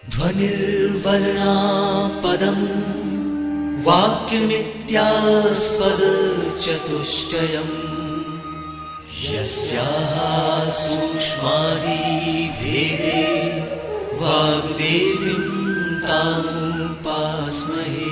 ध्वनिर्वर्णा पदम् वाक्यमित्यास्पदचतुष्टयम् यस्याः सूक्ष्मादिभेदे वाग्देवीं तामुपास्महे।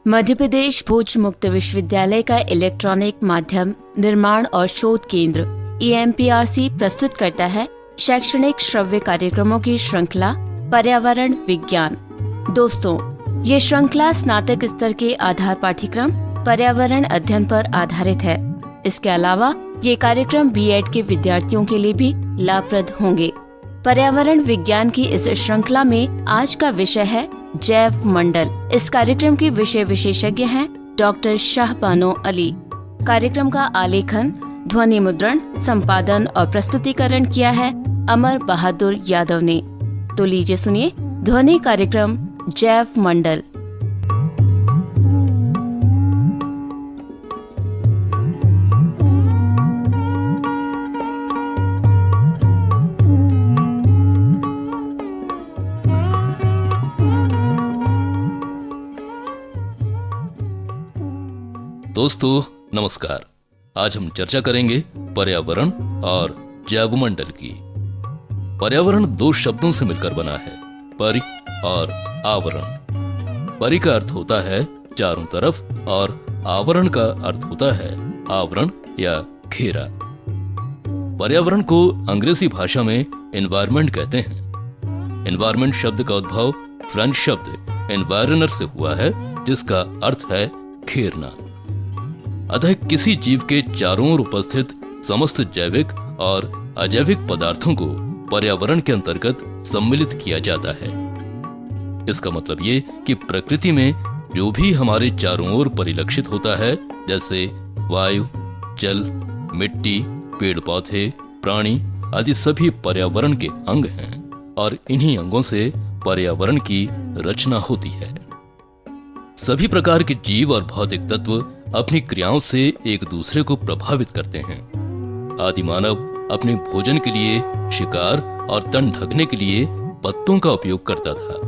मध्य प्रदेश भोज मुक्त विश्वविद्यालय का इलेक्ट्रॉनिक माध्यम निर्माण और शोध केंद्र EMPRC प्रस्तुत करता है शैक्षणिक श्रव्य कार्यक्रमों की श्रृंखला पर्यावरण विज्ञान। दोस्तों, ये श्रृंखला स्नातक स्तर के आधार पाठ्यक्रम पर्यावरण अध्ययन पर आधारित है। इसके अलावा ये कार्यक्रम B.Ed के विद्यार्थियों के लिए भी लाभप्रद होंगे। पर्यावरण विज्ञान की इस श्रृंखला में आज का विषय है जैव मंडल। इस कार्यक्रम के विषय विशेषज्ञ हैं डॉक्टर शाहबानो अली। कार्यक्रम का आलेखन, ध्वनि मुद्रण, संपादन और प्रस्तुतिकरण किया है अमर बहादुर यादव ने। तो लीजिए सुनिए ध्वनि कार्यक्रम जैव मंडल। दोस्तों नमस्कार। आज हम चर्चा करेंगे पर्यावरण और जैवमंडल की। पर्यावरण दो शब्दों से मिलकर बना है, परि और आवरण। परि का अर्थ होता है चारों तरफ और आवरण का अर्थ होता है आवरण या घेरा। पर्यावरण को अंग्रेजी भाषा में एनवायरनमेंट कहते हैं। एनवायरनमेंट शब्द का उद्भव फ्रेंच शब्द एनवायरनर से हुआ है, जिसका अर्थ है घेरना। अतः किसी जीव के चारों ओर उपस्थित समस्त जैविक और अजैविक पदार्थों को पर्यावरण के अंतर्गत सम्मिलित किया जाता है। इसका मतलब ये कि प्रकृति में जो भी हमारे चारों ओर परिलक्षित होता है, जैसे वायु, जल, मिट्टी, पेड़ पौधे, प्राणी आदि सभी पर्यावरण के अंग हैं और इन्हीं अंगों से पर्यावरण की रचना होती है। सभी प्रकार के जीव और भौतिक तत्व अपनी क्रियाओं से एक दूसरे को प्रभावित करते हैं। आदि मानव अपने भोजन के लिए शिकार और तन ढकने के लिए पत्तों का उपयोग करता था।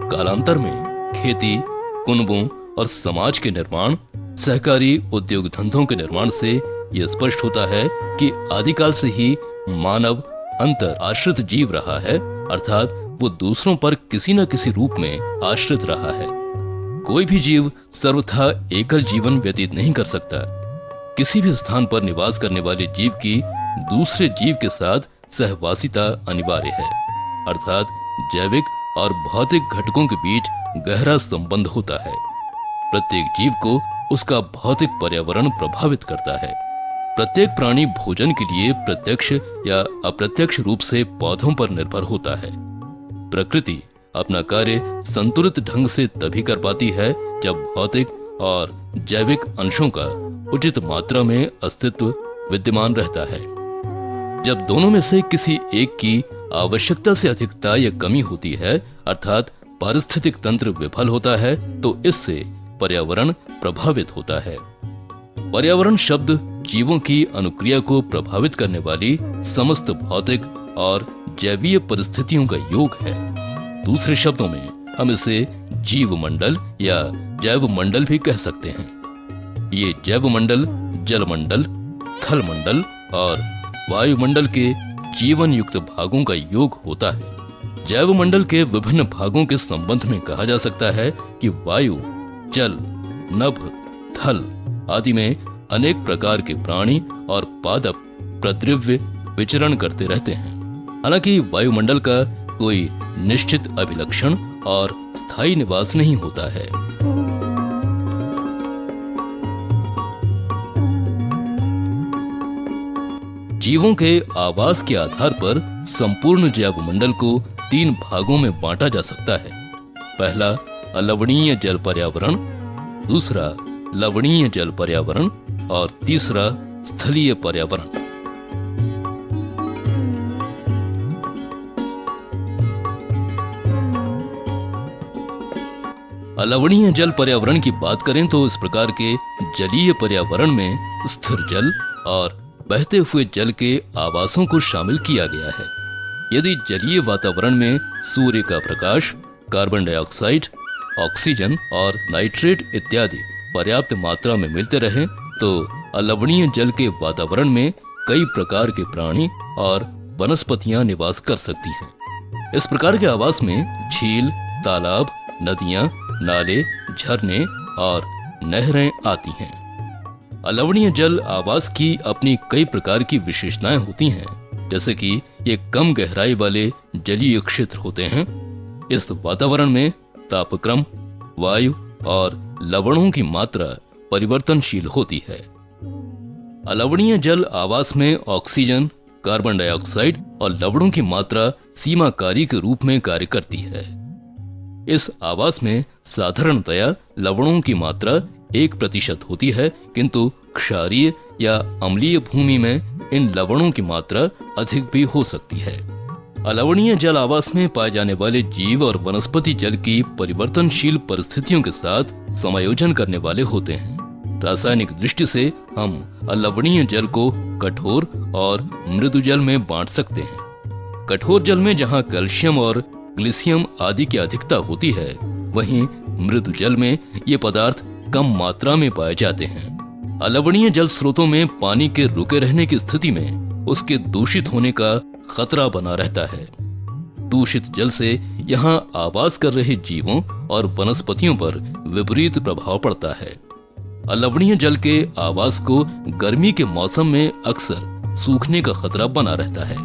कालांतर में खेती, कुनबों और समाज के निर्माण, सहकारी उद्योग धंधों के निर्माण से यह स्पष्ट होता है कि आदिकाल से ही मानव अंतर आश्रित जीव रहा है, अर्थात वो दूसरों पर किसी न किसी रूप में आश्रित रहा है। कोई भी जीव सर्वथा एकल जीवन व्यतीत नहीं कर सकता। किसी भी स्थान पर निवास करने वाले जीव की दूसरे जीव के साथ सहवासिता अनिवार्य है, अर्थात जैविक और भौतिक घटकों के बीच गहरा संबंध होता है। प्रत्येक जीव को उसका भौतिक पर्यावरण प्रभावित करता है। प्रत्येक प्राणी भोजन के लिए प्रत्यक्ष या अप्रत्यक्ष रूप से पौधों पर निर्भर होता है। प्रकृति अपना कार्य संतुलित ढंग से तभी कर पाती है जब भौतिक और जैविक अंशों का उचित मात्रा में अस्तित्व विद्यमान रहता है। जब दोनों में से किसी एक की आवश्यकता से अधिकता या कमी होती है, अर्थात पारिस्थितिक तंत्र विफल होता है, तो इससे पर्यावरण प्रभावित होता है। पर्यावरण शब्द जीवों की अनुक्रिया को प्रभावित करने वाली समस्त भौतिक और जैवीय परिस्थितियों का योग है। दूसरे शब्दों में हम इसे जीव मंडल या जैव मंडल भी कह सकते हैं। ये जैव मंडल जल मंडल, थल मंडल और वायुमंडल के जीवन युक्त भागों का योग होता है। जैवमंडल के विभिन्न भागों के संबंध में कहा जा सकता है कि वायु, जल, नभ, थल आदि में अनेक प्रकार के प्राणी और पादप प्रद्रव्य विचरण करते रहते हैं। हालांकि वायुमंडल का कोई निश्चित अभिलक्षण और स्थायी निवास नहीं होता है। जीवों के आवास के आधार पर संपूर्ण जैवमंडल को 3 भागों में बांटा जा सकता है। पहला अलवणीय जल पर्यावरण, दूसरा लवणीय जल पर्यावरण और तीसरा स्थलीय पर्यावरण। अलवणीय जल पर्यावरण की बात करें तो इस प्रकार के जलीय पर्यावरण में स्थिर जल और बहते हुए जल के आवासों को शामिल किया गया है। यदि जलीय वातावरण में सूर्य का प्रकाश, कार्बन डाइऑक्साइड, ऑक्सीजन और नाइट्रेट इत्यादि पर्याप्त मात्रा में मिलते रहे तो अलवणीय जल के वातावरण में कई प्रकार के प्राणी और वनस्पतियां निवास कर सकती हैं। इस प्रकार के आवास में झील, तालाब, नदियां, नाले, झरने और नहरें आती हैं। अलवणीय जल आवास की अपनी कई प्रकार की विशेषताएं होती हैं, जैसे कि ये कम गहराई वाले जलीय क्षेत्र होते हैं। इस वातावरण में तापक्रम, वायु और लवणों की मात्रा परिवर्तनशील होती है। अलवणीय जल आवास में ऑक्सीजन, कार्बन डाइऑक्साइड और लवणों की मात्रा सीमाकारी के रूप में कार्य करती है। इस आवास में साधारणतया लवणों की मात्रा 1% होती है, किंतु क्षारीय या अम्लीय भूमि में इन लवणों की मात्रा अधिक भी हो सकती है। अलवणीय जल आवास में पाए जाने वाले जीव और वनस्पति जल की परिवर्तनशील परिस्थितियों के साथ समायोजन करने वाले होते हैं। रासायनिक दृष्टि से हम अलवणीय जल को कठोर और मृदु जल में बांट सकते हैं। कठोर जल में जहां कैल्शियम और ग्लिसियम आदि की अधिकता होती है, वहीं मृदु जल में ये पदार्थ कम मात्रा में पाए जाते हैं। अलवणीय जल स्रोतों में पानी के रुके रहने की स्थिति में उसके दूषित होने का खतरा बना रहता है। दूषित जल से यहाँ आवास कर रहे जीवों और वनस्पतियों पर विपरीत प्रभाव पड़ता है। अलवणीय जल के आवास को गर्मी के मौसम में अक्सर सूखने का खतरा बना रहता है।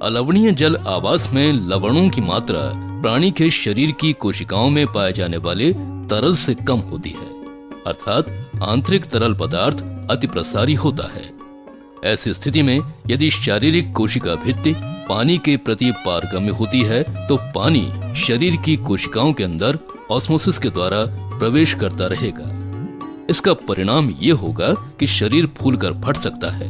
अलवणीय जल आवास में लवणों की मात्रा प्राणी के शरीर की कोशिकाओं में पाए जाने वाले तरल से कम होती है, अर्थात आंतरिक तरल पदार्थ अति प्रसारी होता है। ऐसी स्थिति में यदि शारीरिक कोशिका भित्ति पानी के प्रति पारगम्य होती है तो पानी शरीर की कोशिकाओं के अंदर ऑस्मोसिस के द्वारा प्रवेश करता रहेगा। इसका परिणाम ये होगा कि शरीर फूलकर फट सकता है।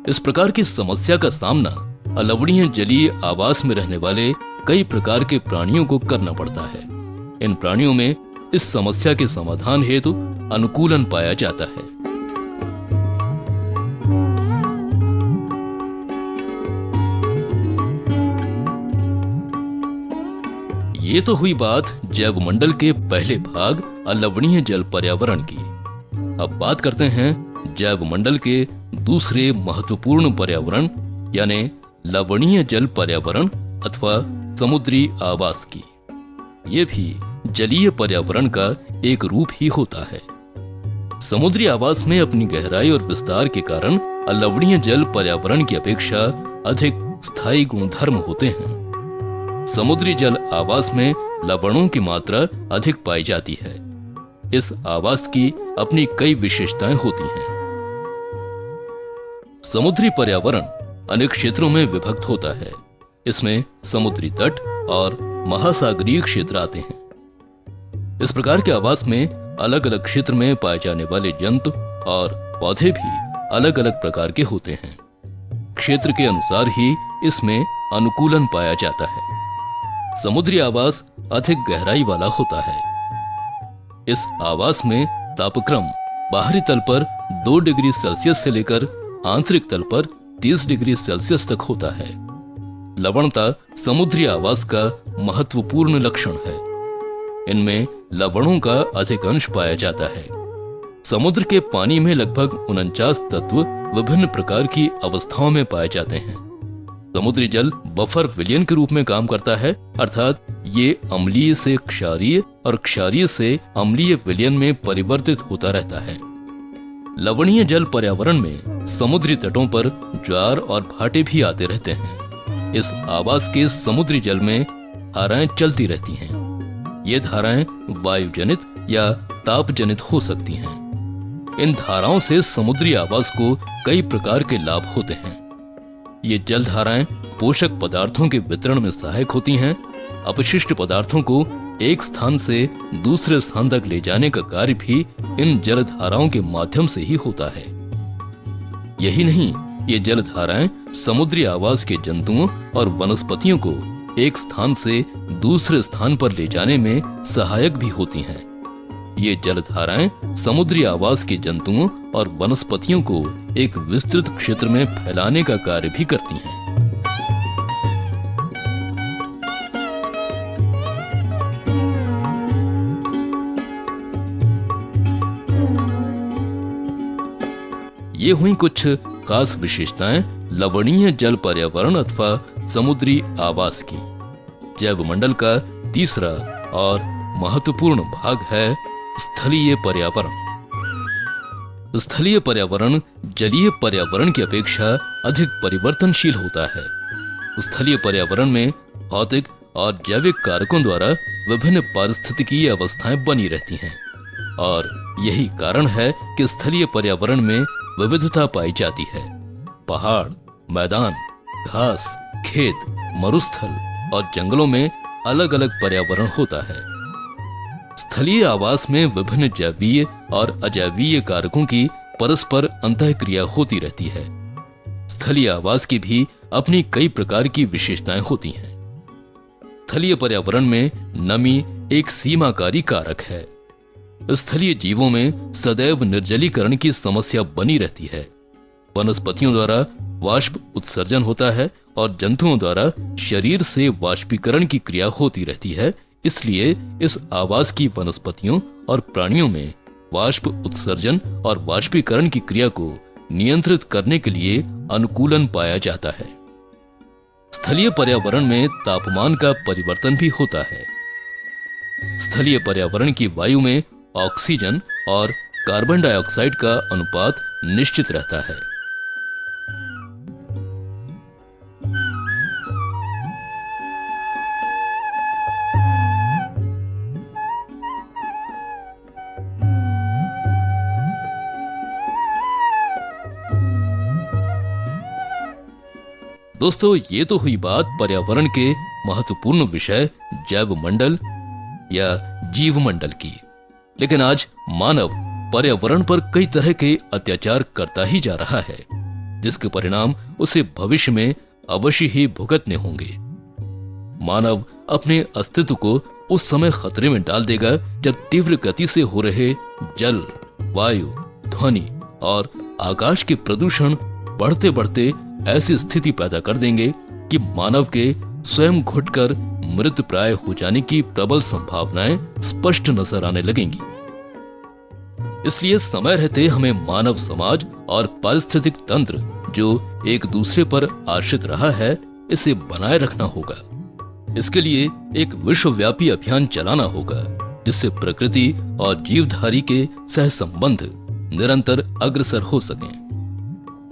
इस प्रकार की समस्या का सामना अलवणीय जलीय आवास में रहने वाले कई प्रकार के प्राणियों को करना पड़ता है। इन प्राणियों में इस समस्या के समाधान हेतु अनुकूलन पाया जाता है। ये तो हुई बात जैवमंडल के पहले भाग अलवणीय जल पर्यावरण की। अब बात करते हैं जैवमंडल के दूसरे महत्वपूर्ण पर्यावरण यानी लवणीय जल पर्यावरण अथवा समुद्री आवास की। ये भी जलीय पर्यावरण का एक रूप ही होता है। समुद्री आवास में अपनी गहराई और विस्तार के कारण अलवणीय जल पर्यावरण की अपेक्षा अधिक स्थायी गुणधर्म होते हैं। समुद्री जल आवास में लवणों की मात्रा अधिक पाई जाती है। इस आवास की अपनी कई विशेषताएं होती हैं। समुद्री पर्यावरण अनेक क्षेत्रों में विभक्त होता है। इसमें समुद्री तट और महासागरीय क्षेत्र आते हैं। इस प्रकार के आवास में अलग अलग क्षेत्र में पाए जाने वाले जंतु और पौधे भी अलग अलग प्रकार के होते हैं। क्षेत्र के अनुसार ही इसमें अनुकूलन पाया जाता है। समुद्री आवास अधिक गहराई वाला होता है। इस आवास में तापक्रम बाहरी तल पर 2 डिग्री सेल्सियस से लेकर आंतरिक तल पर 30 डिग्री सेल्सियस तक होता है। लवणता समुद्री आवास का महत्वपूर्ण लक्षण है। इनमें लवणों का अधिक अंश पाया जाता है। समुद्र के पानी में लगभग 49 तत्व विभिन्न प्रकार की अवस्थाओं में पाए जाते हैं। समुद्री जल बफर विलयन के रूप में काम करता है, अर्थात ये अम्लीय से क्षारीय और क्षारीय से अम्लीय विलयन में परिवर्तित होता रहता है। लवणीय जल पर्यावरण में समुद्री तटों पर ज्वार और भाटे भी आते रहते हैं। इस आवास के समुद्री जल में धाराएं चलती रहती हैं। ये धाराएं वायुजनित या तापजनित हो सकती हैं। इन धाराओं से समुद्री आवास को कई प्रकार के लाभ होते हैं। ये जल धाराएं पोषक पदार्थों के वितरण में सहायक होती हैं। अपशिष्ट पदार्थों को एक स्थान से दूसरे स्थान तक ले जाने का कार्य भी इन जल धाराओं के माध्यम से ही होता है। यही नहीं, ये जल धाराएं समुद्री आवास के जंतुओं और वनस्पतियों को एक स्थान से दूसरे स्थान पर ले जाने में सहायक भी होती हैं। ये जल धाराएं समुद्री आवास के जंतुओं और वनस्पतियों को एक विस्तृत क्षेत्र में फैलाने का कार्य भी करती हैं। ये हुई कुछ खास विशेषताएं लवणीय जल पर्यावरण अथवा समुद्री आवास की। जैवमंडल का तीसरा और महत्वपूर्ण भाग है स्थलीय पर्यावरण। स्थलीय पर्यावरण जलीय पर्यावरण की अपेक्षा अधिक परिवर्तनशील होता है। स्थलीय पर्यावरण में भौतिक और जैविक कारकों द्वारा विभिन्न पारिस्थितिकीय अवस्थाएं बनी रहती हैं और यही कारण है कि स्थलीय पर्यावरण में विविधता पाई जाती है। पहाड़, मैदान, घास, खेत, मरुस्थल और जंगलों में अलग अलग पर्यावरण होता है। स्थलीय आवास में विभिन्न जैवीय और अजैवीय कारकों की परस्पर अंतःक्रिया होती रहती है। स्थलीय आवास की भी अपनी कई प्रकार की विशेषताएं होती हैं। स्थलीय पर्यावरण में नमी एक सीमाकारी कारक है। स्थलीय जीवों में सदैव निर्जलीकरण की समस्या बनी रहती है। वनस्पतियों द्वारा वाष्प उत्सर्जन होता है और जंतुओं द्वारा शरीर से वाष्पीकरण की क्रिया होती रहती है। इसलिए इस आवास की वनस्पतियों और प्राणियों में वाष्प उत्सर्जन और वाष्पीकरण की क्रिया को नियंत्रित करने के लिए अनुकूलन पाया जाता है। स्थलीय पर्यावरण में तापमान का परिवर्तन भी होता है। स्थलीय पर्यावरण की वायु में ऑक्सीजन और कार्बन डाइऑक्साइड का अनुपात निश्चित रहता है। दोस्तों, ये तो हुई बात पर्यावरण के महत्वपूर्ण विषय जैवमंडल या जीवमंडल की। लेकिन आज मानव पर्यावरण पर कई तरह के अत्याचार करता ही जा रहा है, जिसके परिणाम उसे भविष्य में अवश्य ही भुगतने होंगे। मानव अपने अस्तित्व को उस समय खतरे में डाल देगा जब तीव्र गति से हो रहे जल, वायु, ध्वनि और आकाश के प्रदूषण बढ़ते बढ़ते ऐसी स्थिति पैदा कर देंगे कि मानव के स्वयं घुटकर मृत प्राय हो जाने की प्रबल संभावनाएं स्पष्ट नजर आने लगेंगी। इसलिए समय रहते हमें मानव समाज और पारिस्थितिक तंत्र जो एक दूसरे पर आश्रित रहा है, इसे बनाए रखना होगा। इसके लिए एक विश्वव्यापी अभियान चलाना होगा, जिससे प्रकृति और जीवधारी के सहसंबंध निरंतर अग्रसर हो सकें।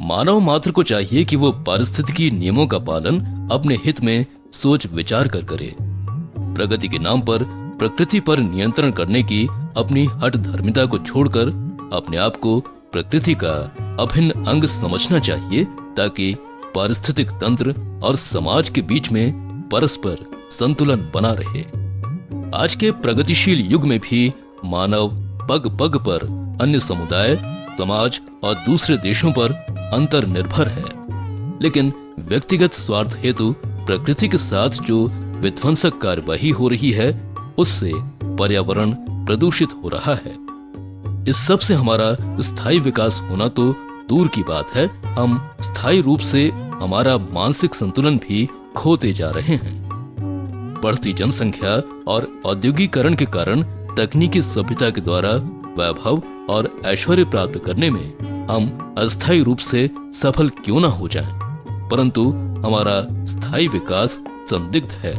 मानव मात्र को चाहिए कि वो पारिस्थितिकी नियमों का पालन अपने हित में सोच विचार कर करे। प्रगति के नाम पर प्रकृति पर नियंत्रण करने की अपनी हठ धर्मिता को छोड़कर अपने आप को प्रकृति का अभिन्न अंग समझना चाहिए, ताकि पारिस्थितिक तंत्र और समाज के बीच में परस्पर संतुलन बना रहे। आज के प्रगतिशील युग में भी मानव पग पग पर अन्य समुदाय, समाज और दूसरे देशों पर अंतर निर्भर है, लेकिन व्यक्तिगत स्वार्थ हेतु प्रकृति के साथ जो विध्वंसक कार्यवाही हो रही है, उससे पर्यावरण प्रदूषित हो रहा है। इस सब से हमारा स्थायी विकास होना तो दूर की बात है, हम स्थायी रूप से हमारा मानसिक संतुलन भी खोते जा रहे हैं। बढ़ती जनसंख्या और औद्योगिकरण के कारण तकनीकी सभ्यता के द्वारा वैभव और ऐश्वर्य प्राप्त करने में हम अस्थायी रूप से सफल क्यों ना हो जाएं? परंतु हमारा स्थायी विकास संदिग्ध है।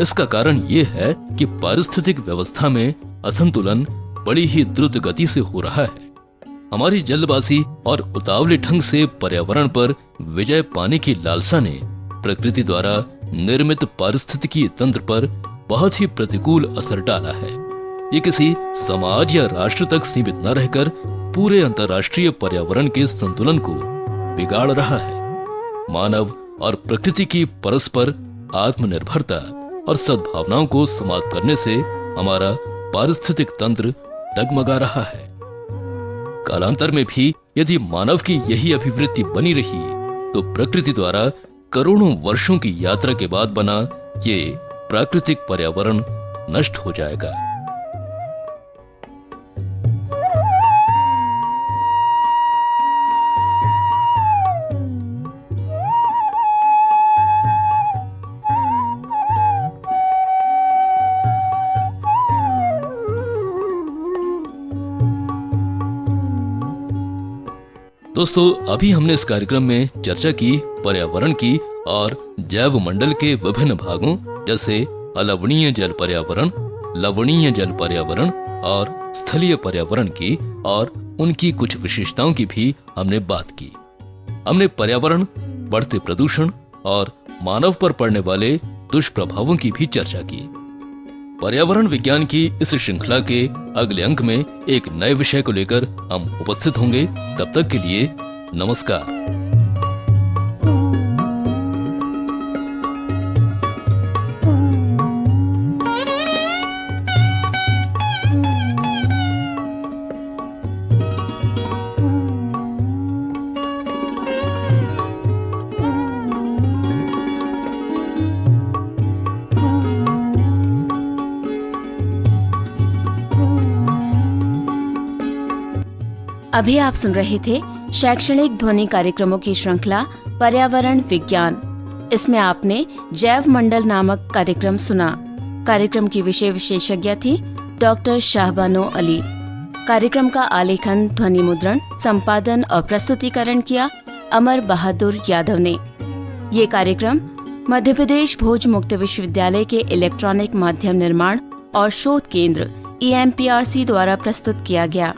इसका कारण ये है कि पारिस्थितिक व्यवस्था में असंतुलन बड़ी ही द्रुत गति से हो रहा है। हमारी जल्दबाजी और उतावले ढंग से पर्यावरण पर विजय पाने की लालसा ने प्रकृति द्वारा निर्मित पारिस्थितिकी तंत्र पर बहुत ही प्रतिकूल असर डाला है। ये किसी समाज या राष्ट्र तक सीमित न रहकर पूरे अंतर्राष्ट्रीय पर्यावरण के संतुलन को बिगाड़ रहा है। मानव और प्रकृति की परस्पर आत्मनिर्भरता और सद्भावनाओं को समाप्त करने से हमारा पारिस्थितिक तंत्र डगमगा रहा है। कालांतर में भी यदि मानव की यही अभिवृत्ति बनी रही तो प्रकृति द्वारा करोड़ों वर्षों की यात्रा के बाद बना ये प्राकृतिक पर्यावरण नष्ट हो जाएगा। दोस्तों, अभी हमने इस कार्यक्रम में चर्चा की पर्यावरण की और जैव मंडल के विभिन्न भागों जैसे अलवणीय जल पर्यावरण, लवणीय जल पर्यावरण और स्थलीय पर्यावरण की और उनकी कुछ विशेषताओं की भी हमने बात की। हमने पर्यावरण, बढ़ते प्रदूषण और मानव पर पड़ने वाले दुष्प्रभावों की भी चर्चा की। पर्यावरण विज्ञान की इस श्रृंखला के अगले अंक में एक नए विषय को लेकर हम उपस्थित होंगे। तब तक के लिए नमस्कार। अभी आप सुन रहे थे शैक्षणिक ध्वनि कार्यक्रमों की श्रृंखला पर्यावरण विज्ञान। इसमें आपने जैव मंडल नामक कार्यक्रम सुना। कार्यक्रम की विषय विशेषज्ञ थी डॉक्टर शाहबानो अली। कार्यक्रम का आलेखन, ध्वनि मुद्रण, संपादन और प्रस्तुतिकरण किया अमर बहादुर यादव ने। ये कार्यक्रम मध्य प्रदेश भोज मुक्त विश्वविद्यालय के इलेक्ट्रॉनिक माध्यम निर्माण और शोध केंद्र EMPRC द्वारा प्रस्तुत किया गया।